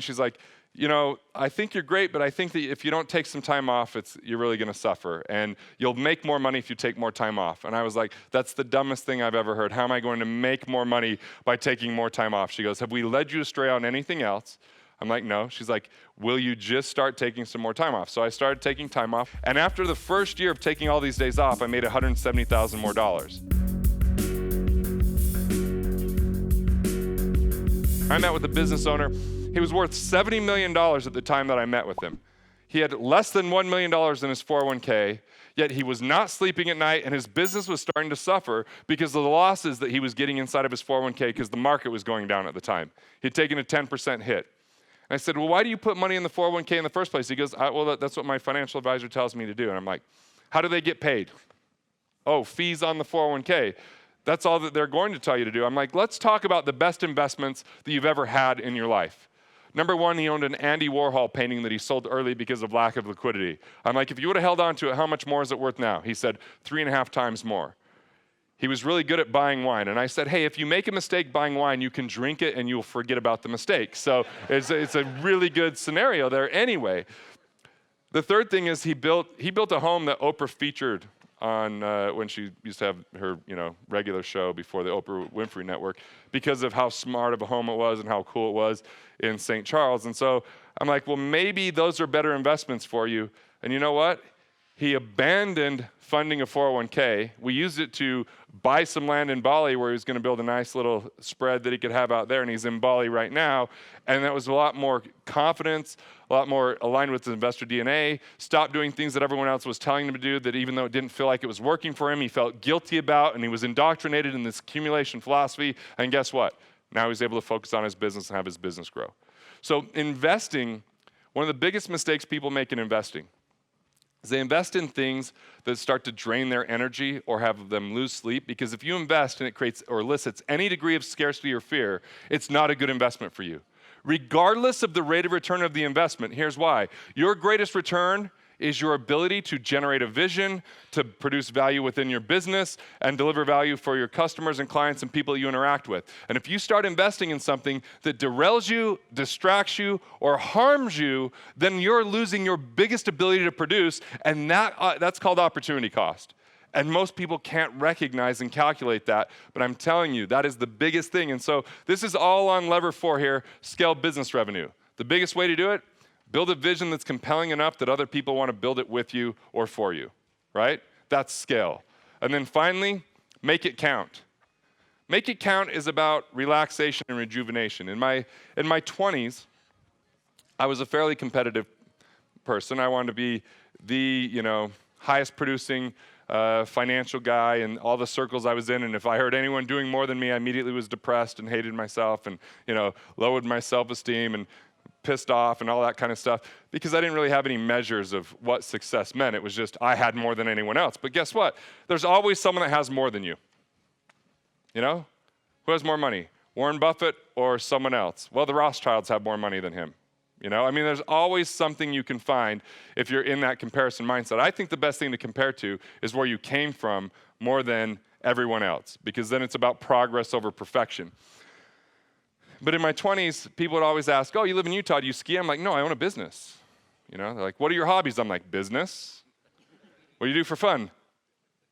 She's like, I think you're great, but I think that if you don't take some time off, you're really going to suffer. And you'll make more money if you take more time off. And I was like, that's the dumbest thing I've ever heard. How am I going to make more money by taking more time off? She goes, have we led you astray on anything else? I'm like, no. She's like, will you just start taking some more time off? So I started taking time off. And after the first year of taking all these days off, I made $170,000 more dollars. I met with a business owner. He was worth $70 million at the time that I met with him. He had less than $1 million in his 401k, yet he was not sleeping at night, and his business was starting to suffer because of the losses that he was getting inside of his 401k because the market was going down at the time. He'd taken a 10% hit. And I said, well, why do you put money in the 401k in the first place? He goes, well, that's what my financial advisor tells me to do. And I'm like, how do they get paid? Oh, fees on the 401k. That's all that they're going to tell you to do. I'm like, let's talk about the best investments that you've ever had in your life. Number one, he owned an Andy Warhol painting that he sold early because of lack of liquidity. I'm like, if you would have held on to it, how much more is it worth now? He said, 3.5 times more. He was really good at buying wine. And I said, hey, if you make a mistake buying wine, you can drink it and you'll forget about the mistake. So it's a really good scenario there anyway. The third thing is he built a home that Oprah featured on when she used to have her regular show before the Oprah Winfrey Network because of how smart of a home it was and how cool it was in St. Charles. And so I'm like, well, maybe those are better investments for you. And you know what? He abandoned funding a 401k. We used it to buy some land in Bali where he was going to build a nice little spread that he could have out there, and he's in Bali right now. And that was a lot more confidence, a lot more aligned with his investor DNA, stopped doing things that everyone else was telling him to do that even though it didn't feel like it was working for him, he felt guilty about, and he was indoctrinated in this accumulation philosophy. And guess what? Now he's able to focus on his business and have his business grow. So investing, one of the biggest mistakes people make in investing is they invest in things that start to drain their energy or have them lose sleep, because if you invest and it creates or elicits any degree of scarcity or fear, it's not a good investment for you. Regardless of the rate of return of the investment, here's why. Your greatest return is your ability to generate a vision, to produce value within your business, and deliver value for your customers and clients and people you interact with. And if you start investing in something that derails you, distracts you, or harms you, then you're losing your biggest ability to produce, and that's called opportunity cost. And most people can't recognize and calculate that, but I'm telling you, that is the biggest thing. And so this is all on lever 4 here, scale business revenue. The biggest way to do it, build a vision that's compelling enough that other people want to build it with you or for you, right? That's scale. And then finally, make it count. Make it count is about relaxation and rejuvenation. In my 20s, I was a fairly competitive person. I wanted to be the highest producing financial guy in all the circles I was in. And if I heard anyone doing more than me, I immediately was depressed and hated myself and lowered my self-esteem and pissed off and all that kind of stuff, because I didn't really have any measures of what success meant. It was just I had more than anyone else. But guess what? There's always someone that has more than you. Who has more money? Warren Buffett or someone else? Well, the Rothschilds have more money than him. There's always something you can find if you're in that comparison mindset. I think the best thing to compare to is where you came from more than everyone else, because then it's about progress over perfection. But in my 20s, people would always ask, oh, you live in Utah, do you ski? I'm like, no, I own a business. They're like, what are your hobbies? I'm like, business. What do you do for fun?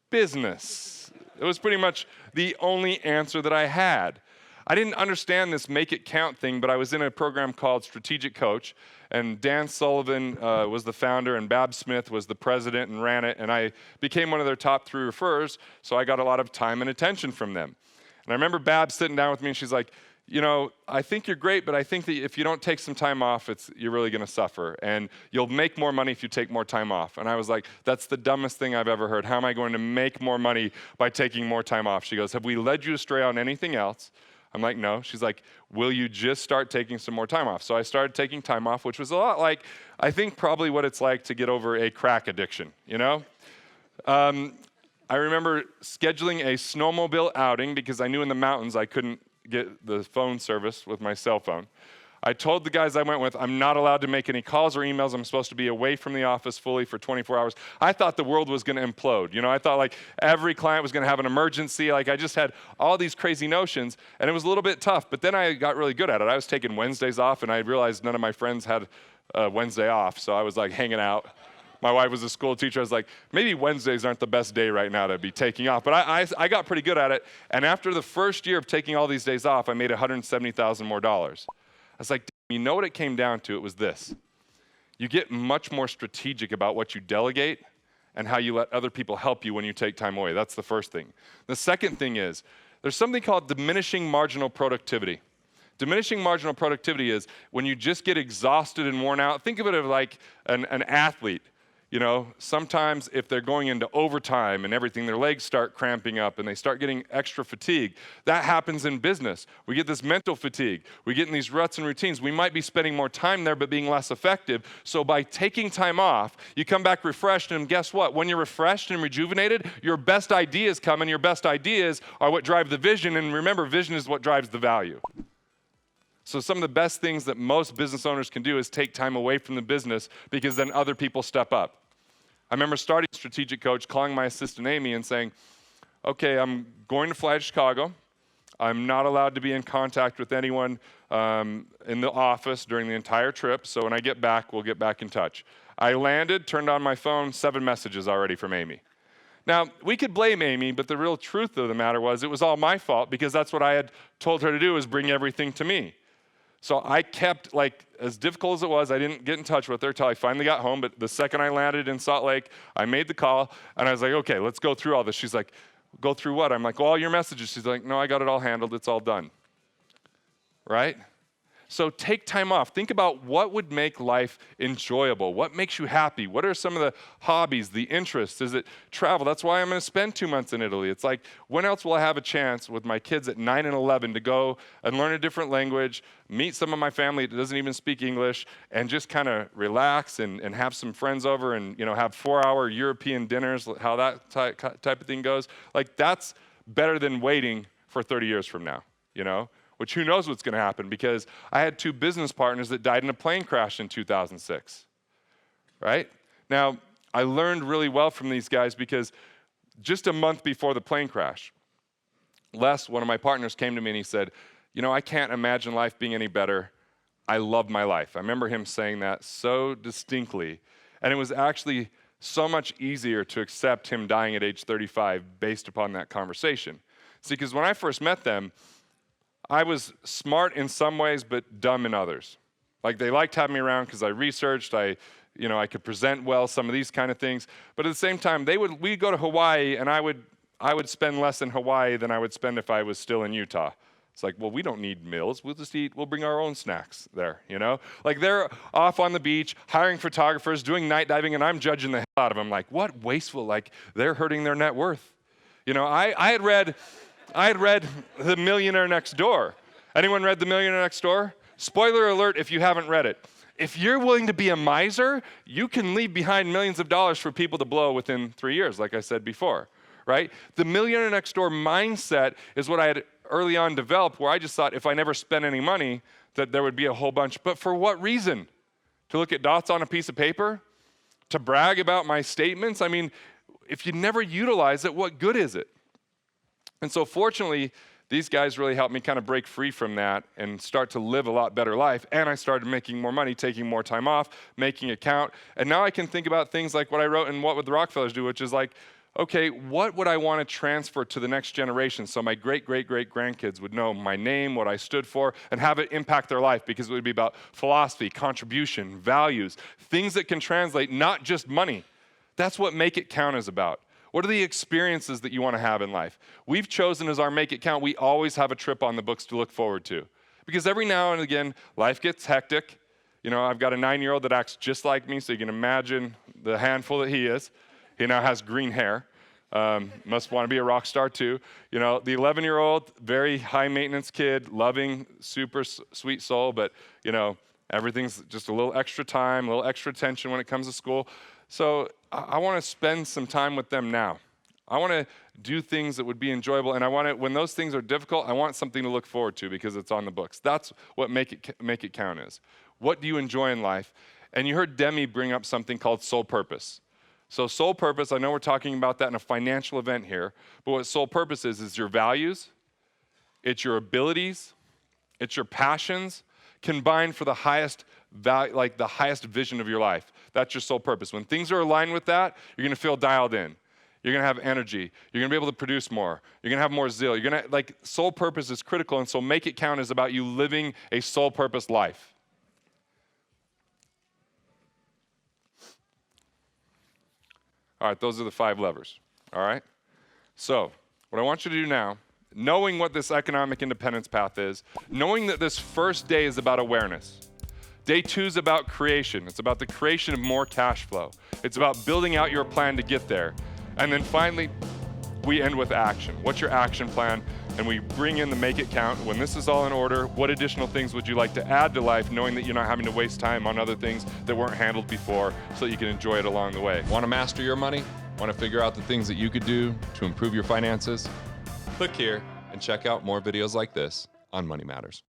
Business. It was pretty much the only answer that I had. I didn't understand this make it count thing, but I was in a program called Strategic Coach, and Dan Sullivan was the founder, and Bab Smith was the president and ran it, and I became one of their top 3 referrers, so I got a lot of time and attention from them. And I remember Bab sitting down with me, and she's like, I think you're great, but I think that if you don't take some time off, you're really going to suffer. And you'll make more money if you take more time off. And I was like, that's the dumbest thing I've ever heard. How am I going to make more money by taking more time off? She goes, have we led you astray on anything else? I'm like, no. She's like, will you just start taking some more time off? So I started taking time off, which was a lot like, I think probably what it's like to get over a crack addiction, I remember scheduling a snowmobile outing because I knew in the mountains I couldn't get the phone service with my cell phone. I told the guys I went with, I'm not allowed to make any calls or emails. I'm supposed to be away from the office fully for 24 hours. I thought the world was going to implode. I thought like every client was going to have an emergency. Like I just had all these crazy notions, and it was a little bit tough. But then I got really good at it. I was taking Wednesdays off, and I realized none of my friends had Wednesday off, so I was like hanging out. My wife was a school teacher. I was like, maybe Wednesdays aren't the best day right now to be taking off. But I got pretty good at it. And after the first year of taking all these days off, I made $170,000 more. I was like, you know what it came down to? It was this. You get much more strategic about what you delegate and how you let other people help you when you take time away. That's the first thing. The second thing is there's something called diminishing marginal productivity. Diminishing marginal productivity is when you just get exhausted and worn out. Think of it as like an athlete. Sometimes if they're going into overtime and everything, their legs start cramping up and they start getting extra fatigue. That happens in business. We get this mental fatigue. We get in these ruts and routines. We might be spending more time there but being less effective. So by taking time off, you come back refreshed, and guess what? When you're refreshed and rejuvenated, your best ideas come, and your best ideas are what drive the vision. And remember, vision is what drives the value. So some of the best things that most business owners can do is take time away from the business, because then other people step up. I remember starting Strategic Coach, calling my assistant Amy and saying, okay, I'm going to fly to Chicago. I'm not allowed to be in contact with anyone in the office during the entire trip, so when I get back, we'll get back in touch. I landed, turned on my phone, 7 messages already from Amy. Now, we could blame Amy, but the real truth of the matter was it was all my fault, because that's what I had told her to do, is bring everything to me. So I kept, like, as difficult as it was, I didn't get in touch with her until I finally got home. But the second I landed in Salt Lake, I made the call, and I was like, okay, let's go through all this. She's like, go through what? I'm like, well, all your messages. She's like, no, I got it all handled. It's all done. Right? So take time off. Think about what would make life enjoyable. What makes you happy? What are some of the hobbies, the interests? Is it travel? That's why I'm going to spend 2 months in Italy. It's like, when else will I have a chance with my kids at 9 and 11 to go and learn a different language, meet some of my family that doesn't even speak English, and just kind of relax and have some friends over and have 4-hour European dinners, how that type of thing goes? Like, that's better than waiting for 30 years from now, Which who knows what's going to happen, because I had 2 business partners that died in a plane crash in 2006, right? Now, I learned really well from these guys, because just a month before the plane crash, Les, one of my partners, came to me and he said, I can't imagine life being any better. I love my life. I remember him saying that so distinctly, and it was actually so much easier to accept him dying at age 35 based upon that conversation. See, because when I first met them, I was smart in some ways, but dumb in others. Like, they liked having me around because I researched, I could present well, some of these kind of things. But at the same time, we'd go to Hawaii, and I would spend less in Hawaii than I would spend if I was still in Utah. It's like, well, we don't need meals. We'll bring our own snacks there, Like, they're off on the beach, hiring photographers, doing night diving, and I'm judging the hell out of them. Like, what wasteful, like, they're hurting their net worth. I had read The Millionaire Next Door. Anyone read The Millionaire Next Door? Spoiler alert if you haven't read it. If you're willing to be a miser, you can leave behind millions of dollars for people to blow within 3 years, like I said before, right? The Millionaire Next Door mindset is what I had early on developed, where I just thought if I never spent any money, that there would be a whole bunch. But for what reason? To look at dots on a piece of paper? To brag about my statements? I mean, if you never utilize it, what good is it? And so fortunately, these guys really helped me kind of break free from that and start to live a lot better life. And I started making more money, taking more time off, making it count. And now I can think about things like what I wrote in What Would the Rockefellers Do, which is like, okay, what would I want to transfer to the next generation so my great-great-great-grandkids would know my name, what I stood for, and have it impact their life, because it would be about philosophy, contribution, values, things that can translate, not just money. That's what Make It Count is about. What are the experiences that you want to have in life? We've chosen as our Make It Count, we always have a trip on the books to look forward to. Because every now and again, life gets hectic. I've got a 9-year-old that acts just like me, so you can imagine the handful that he is. He now has green hair. Must want to be a rock star too. The 11-year-old, very high maintenance kid, loving, super sweet soul, but everything's just a little extra time, a little extra attention when it comes to school. So I want to spend some time with them now. I want to do things that would be enjoyable, and I want to, when those things are difficult, I want something to look forward to because it's on the books. That's what make it count is. What do you enjoy in life? And you heard Demi bring up something called soul purpose. So soul purpose, I know we're talking about that in a financial event here, but what soul purpose is your values, it's your abilities, it's your passions combined for the highest value, like the highest vision of your life. That's your soul purpose. When things are aligned with that, you're going to feel dialed in. You're going to have energy. You're going to be able to produce more. You're going to have more zeal. You're going to, like, soul purpose is critical, and so Make It Count is about you living a soul purpose life. All right, those are the 5 levers, all right? So what I want you to do now, knowing what this economic independence path is, knowing that this first day is about awareness. Day 2 is about creation. It's about the creation of more cash flow. It's about building out your plan to get there. And then finally, we end with action. What's your action plan? And we bring in the Make It Count. When this is all in order, what additional things would you like to add to life, knowing that you're not having to waste time on other things that weren't handled before so that you can enjoy it along the way? Want to master your money? Want to figure out the things that you could do to improve your finances? Click here and check out more videos like this on Money Matters.